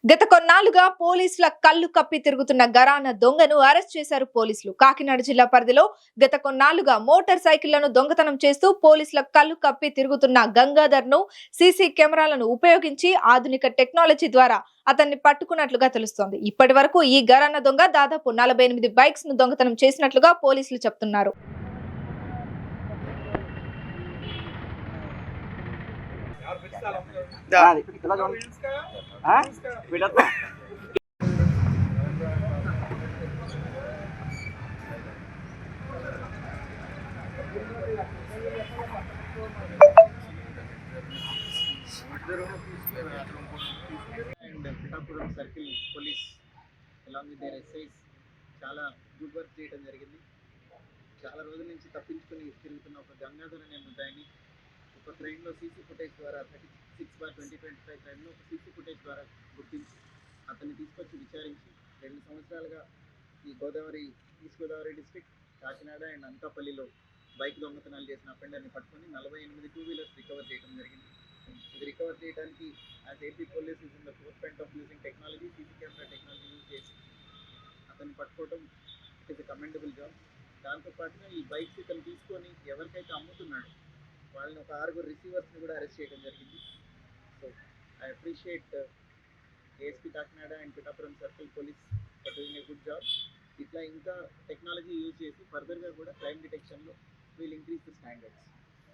గత కొన్నాళ్లుగా పోలీసుల కళ్ళు కప్పి తిరుగుతున్న గరానా దొంగను అరెస్ట్ చేశారు పోలీసులు. కాకినాడ జిల్లా పరిధిలో గత కొన్నాళ్లుగా మోటార్ సైకిళ్లను దొంగతనం చేస్తూ పోలీసుల కళ్ళు కప్పి తిరుగుతున్న గంగాధర్ ను సీసీ కెమెరాలను ఉపయోగించి ఆధునిక టెక్నాలజీ ద్వారా అతన్ని పట్టుకున్నట్లుగా తెలుస్తోంది. ఇప్పటి వరకు ఈ గరానా దొంగ దాదాపు 48 బైక్స్ ను దొంగతనం చేసినట్లుగా పోలీసులు చెప్తున్నారు. Pithapuram circle police along with their SIs చాలా గుడ్ వర్క్ చేయడం జరిగింది. చాలా రోజుల నుంచి తప్పించుకొని తిరుగుతున్న ఒక గంగాధర్ అనే ముద్దాయిని ఒక క్రైమ్లో సీసీ ఫుటేజ్ ద్వారా 36/2025 క్రైమ్లో ఒక సీసీ ఫుటేజ్ ద్వారా గుర్తించి అతన్ని తీసుకొచ్చి విచారించి 2 సంవత్సరాలుగా ఈ east Godavari district Kakinada and అనకాపల్లిలో బైక్ దొంగతనాలు చేసిన అఫెండర్ని పట్టుకొని 48 టూ వీలర్స్ రికవర్ చేయడం జరిగింది. ఇది రికవర్ చేయడానికి as AP police is in the fourth front of using technology, CC camera technology use చేసి అతన్ని పట్టుకోవడం it is a commendable job. దాంతోపాటుగా ఈ బైక్స్ ఇతను తీసుకొని ఎవరికైతే అమ్ముతున్నాడో వాళ్ళని ఒక 6 రిసీవర్స్ని కూడా అరెస్ట్ చేయడం జరిగింది. So I appreciate ASP Kakinada and Pithapuram circle police for doing a good job. ఇట్లా ఇంకా టెక్నాలజీ యూజ్ చేసి ఫర్దర్గా కూడా క్రైమ్ డిటెక్షన్లో విల్ ఇంక్రీజ్ ద స్టాండర్డ్స్.